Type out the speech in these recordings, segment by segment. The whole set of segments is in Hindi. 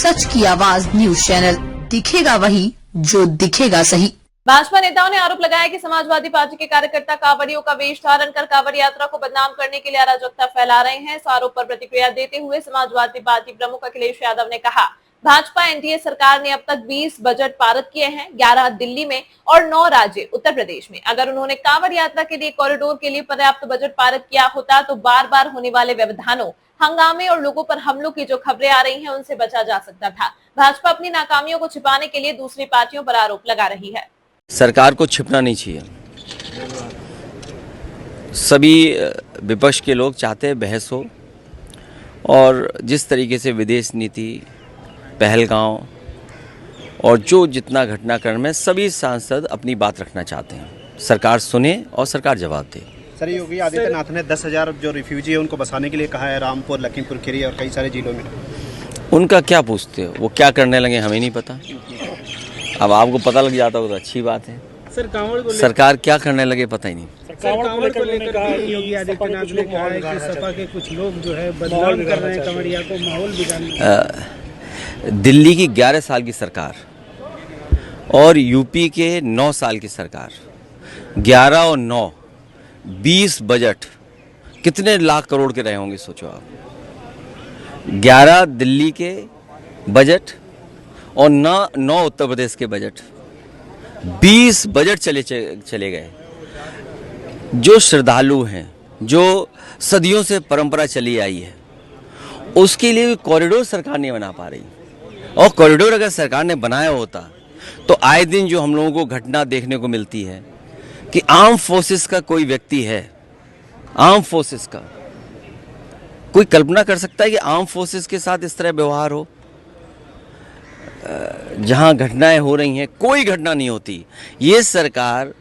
सच की आवाज न्यूज चैनल, दिखेगा वही जो दिखेगा सही। भाजपा नेताओं ने आरोप लगाया कि समाजवादी पार्टी के कार्यकर्ता कांवड़ियों का वेश धारण कर कांवड़ यात्रा को बदनाम करने के लिए अराजकता फैला रहे हैं। इस आरोप पर प्रतिक्रिया देते हुए समाजवादी पार्टी प्रमुख अखिलेश यादव ने कहा, भाजपा एनडीए सरकार ने अब तक 20 बजट पारित किए हैं, 11 दिल्ली में और 9 राज्य उत्तर प्रदेश में। अगर उन्होंने कांवड़ यात्रा के लिए कॉरिडोर के लिए पर्याप्त बजट पारित किया होता तो बार बार होने वाले व्यवधानों, हंगामे और लोगों पर हमलों की जो खबरें आ रही हैं उनसे बचा जा सकता था। भाजपा अपनी नाकामियों को छिपाने के लिए दूसरी पार्टियों पर आरोप लगा रही है। सरकार को छिपना नहीं चाहिए। सभी विपक्ष के लोग चाहते हैं बहस हो, और जिस तरीके से विदेश नीति, पहलगांव और जो जितना घटनाक्रम है, सभी सांसद अपनी बात रखना चाहते हैं। सरकार सुने और सरकार जवाब दे। सर, योगी आदित्यनाथ ने 10,000 जो रिफ्यूजी है उनको बसाने के लिए कहा है, रामपुर, लखीमपुर खीरी और कई सारे जिलों में। उनका क्या पूछते हो, वो क्या करने लगे हमें नहीं पता। अब आपको पता लग जाता हो तो अच्छी बात है। सरकार क्या करने लगे पता ही नहीं। योगी आदित्यनाथ ने कहा है कि सपा के कुछ लोग जो है बदनाम कर रहे हैं कांवड़िया को, माहौल बिगाड़ने। दिल्ली की 11 साल की सरकार और यूपी के 9 साल की सरकार, 11 और 9, 20 बजट कितने लाख करोड़ के रहे होंगे सोचो आप। 11 दिल्ली के बजट और 9 उत्तर प्रदेश के बजट, 20 बजट चले गए। जो श्रद्धालु हैं, जो सदियों से परंपरा चली आई है, उसके लिए कॉरिडोर सरकार नहीं बना पा रही। और कॉरिडोर अगर सरकार ने बनाया होता तो आए दिन जो हम लोगों को घटना देखने को मिलती है कि आर्म फोर्सेस का कोई व्यक्ति है, आर्म फोर्सेस का कोई कल्पना कर सकता है कि आर्म फोर्सेस के साथ इस तरह व्यवहार हो। जहां घटनाएं हो रही हैं, कोई घटना नहीं होती। ये सरकार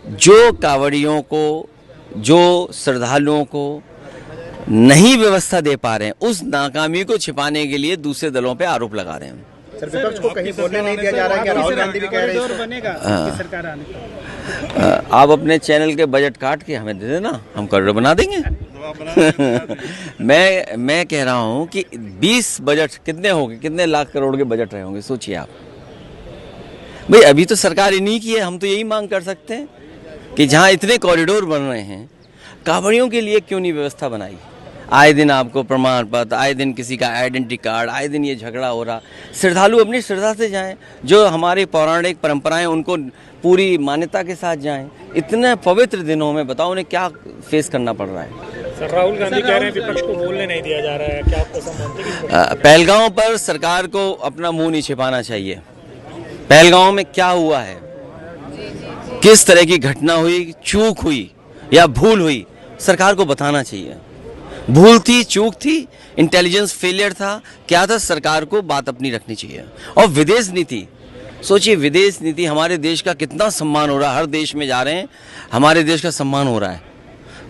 जो कांवड़ियों को, जो श्रद्धालुओं को नहीं व्यवस्था दे पा रहे हैं, उस नाकामी को छिपाने के लिए दूसरे दलों पे आरोप लगा रहे हैं। सर, विपक्ष को कहीं बोलने नहीं दिया जा रहा है कि राहुल गांधी भी कह रहे हैं बनेगा सरकार आने का। आप अपने चैनल के बजट काट के हमें दे देना, हम कॉरिडोर बना देंगे। मैं कह रहा हूं कि 20 बजट कितने होंगे, कितने लाख करोड़ के बजट रहे होंगे सोचिए आप। भाई अभी तो सरकार इन्हीं की है, हम तो यही मांग कर सकते हैं कि जहां इतने कॉरिडोर बन रहे हैं, कांवड़ियों के लिए क्यों नहीं व्यवस्था बनाई। आए दिन आपको प्रमाण पत्र, आए दिन किसी का आइडेंटिटी कार्ड, आए दिन ये झगड़ा हो रहा। श्रद्धालु अपनी श्रद्धा से जाएं, जो हमारी पौराणिक परंपराएं उनको पूरी मान्यता के साथ जाएं। इतने पवित्र दिनों में बताओ उन्हें क्या फेस करना पड़ रहा है। सर, राहुल गांधी कह रहे हैं विपक्ष को बोलने नहीं दिया जा रहा है, क्या आपको समझते? पहलगांव पर सरकार को अपना मुंह नहीं छिपाना चाहिए। पहलगांव में क्या हुआ है, किस तरह की घटना हुई, चूक हुई या भूल हुई, सरकार को बताना चाहिए। भूल थी, चूक थी, इंटेलिजेंस फेलियर था, क्या था, सरकार को बात अपनी रखनी चाहिए। और विदेश नीति, सोचिए विदेश नीति, हमारे देश का कितना सम्मान हो रहा है। हर देश में जा रहे हैं, हमारे देश का सम्मान हो रहा है।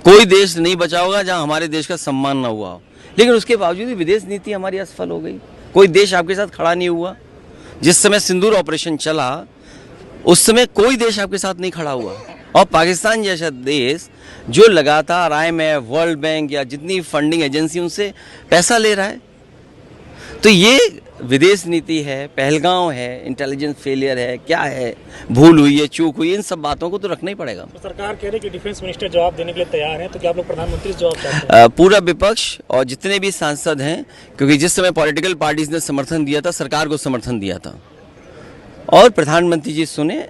कोई देश नहीं बचा होगा जहां हमारे देश का सम्मान ना हुआ हो, लेकिन उसके बावजूद भी विदेश नीति हमारी असफल हो गई। कोई देश आपके साथ खड़ा नहीं हुआ। जिस समय सिंदूर ऑपरेशन चला उस समय कोई देश आपके साथ नहीं खड़ा हुआ। और पाकिस्तान जैसा देश जो लगातार IMF, वर्ल्ड बैंक या जितनी फंडिंग एजेंसी उनसे पैसा ले रहा है। तो ये विदेश नीति है, पहलगांव है, इंटेलिजेंस फेलियर है, क्या है, भूल हुई है, चूक हुई, इन सब बातों को तो रखना ही पड़ेगा। तो सरकार कह रही है कि डिफेंस मिनिस्टर जवाब देने के लिए तैयार है, तो क्या आप लोग प्रधानमंत्री से जवाब चाहते हैं? पूरा विपक्ष और जितने भी सांसद हैं, क्योंकि जिस समय पॉलिटिकल पार्टीज ने समर्थन दिया था, सरकार को समर्थन दिया था, और प्रधानमंत्री जी सुने,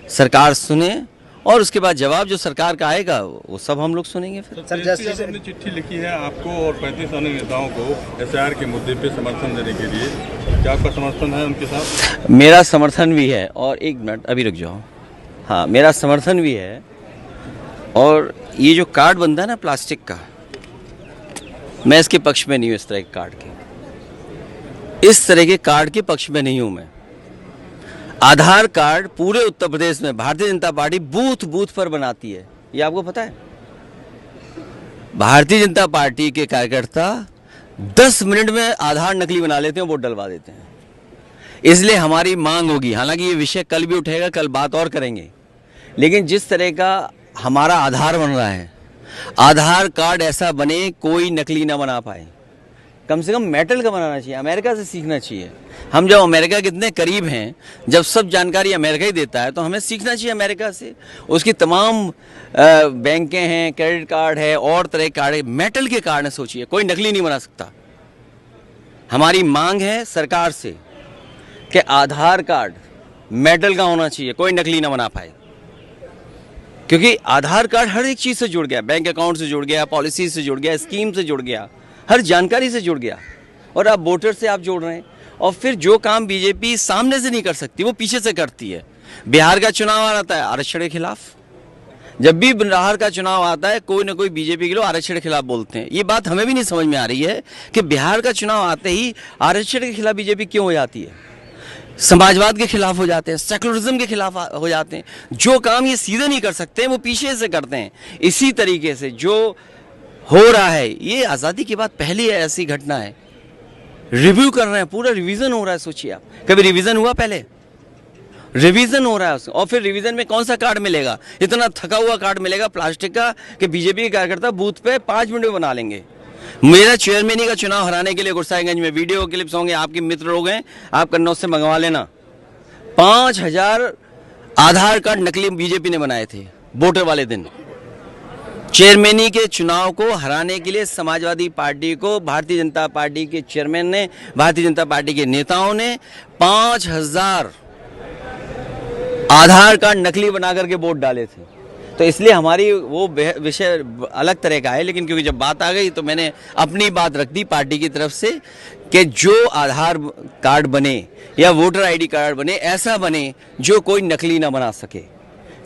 सरकार सुने, और उसके बाद जवाब जो सरकार का आएगा वो सब हम लोग सुनेंगे। फिर सर, जैसे हमने चिट्ठी लिखी है आपको और 35 अन्य नेताओं को SIR के मुद्दे पे समर्थन देने के लिए, क्या आपका समर्थन है उनके साथ? मेरा समर्थन भी है, और एक मिनट अभी रुक जाओ। हाँ, मेरा समर्थन भी है। और ये जो कार्ड बनता है ना प्लास्टिक का, मैं इसके पक्ष में नहीं हूँ। इस तरह के कार्ड के, इस तरह के कार्ड के पक्ष में नहीं हूँ मैं। आधार कार्ड पूरे उत्तर प्रदेश में Bharatiya Janata party booth booth पर बनाती है, ये आपको पता है। भारतीय जनता पार्टी के कार्यकर्ता 10 मिनट में आधार नकली बना लेते हैं, वोट डलवा देते हैं। इसलिए हमारी मांग होगी, हालांकि ये विषय कल भी उठेगा, कल बात और करेंगे, लेकिन जिस तरह का हमारा आधार बन रहा है, आधार कार्ड ऐसा बने कोई नकली ना बना पाए। कम से कम मेटल का बनाना चाहिए, अमेरिका से सीखना चाहिए। हम जब अमेरिका के इतने करीब हैं, जब सब जानकारी अमेरिका ही देता है, तो हमें सीखना चाहिए अमेरिका से। उसकी तमाम बैंकें हैं, क्रेडिट कार्ड है और तरह के कार्ड है, मेटल के कार्ड है। सोचिए, कोई नकली नहीं बना सकता। हमारी मांग है सरकार से कि आधार कार्ड मेटल का होना चाहिए, कोई नकली ना बना पाए, क्योंकि आधार कार्ड हर एक चीज से जुड़ गया, बैंक अकाउंट से जुड़ गया, पॉलिसी से जुड़ गया, स्कीम से जुड़ गया, हर जानकारी से जुड़ गया। और अब वोटर से आप जोड़ रहे हैं, और फिर जो काम बीजेपी सामने से नहीं कर सकती वो पीछे से करती है। बिहार का चुनाव आता है आरक्षण के खिलाफ, जब भी बिहार का चुनाव आता है कोई ना कोई बीजेपी के लोग आरक्षण के खिलाफ बोलते हैं। ये बात हमें भी नहीं समझ में आ रही है कि बिहार का चुनाव आते ही आरक्षण के खिलाफ बीजेपी क्यों हो जाती है, समाजवाद के खिलाफ हो जाते हैं, सेकुलरिज्म के खिलाफ हो जाते हैं। जो काम ये सीधे नहीं कर सकते वो पीछे से करते हैं। इसी तरीके से जो हो रहा है, ये आज़ादी के बाद पहली ऐसी घटना है। रिव्यू कर रहे हैं, पूरा रिवीजन हो रहा है। सोचिए आप, कभी रिवीजन हुआ पहले? रिवीजन हो रहा है और फिर रिवीजन में कौन सा कार्ड मिलेगा? इतना थका हुआ कार्ड मिलेगा प्लास्टिक का कि बीजेपी के कार्यकर्ता बूथ पे 5 मिनट में बना लेंगे। मेरा चेयरमैनी का चुनाव हराने के लिए गुरसाईगंज में वीडियो क्लिप्स होंगे, आपके मित्र लोग हैं, आप कन्नौज से मंगवा लेना। 5000 आधार कार्ड नकली बीजेपी ने बनाए थे वोटर वाले दिन। चेयरमैनी के चुनाव को हराने के लिए समाजवादी पार्टी को भारतीय जनता पार्टी के चेयरमैन ने, भारतीय जनता पार्टी के नेताओं ने 5000 आधार कार्ड नकली बना करके वोट डाले थे। तो इसलिए हमारी वो विषय अलग तरह का है, लेकिन क्योंकि जब बात आ गई तो मैंने अपनी बात रख दी पार्टी की तरफ से कि जो आधार कार्ड बने या वोटर आईडी कार्ड बने, ऐसा बने जो कोई नकली ना बना सके,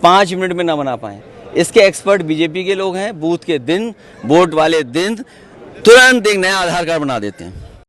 5 मिनट में ना बना पाए। इसके एक्सपर्ट बीजेपी के लोग हैं। बूथ के दिन, वोट वाले दिन तुरंत एक नया आधार कार्ड बना देते हैं।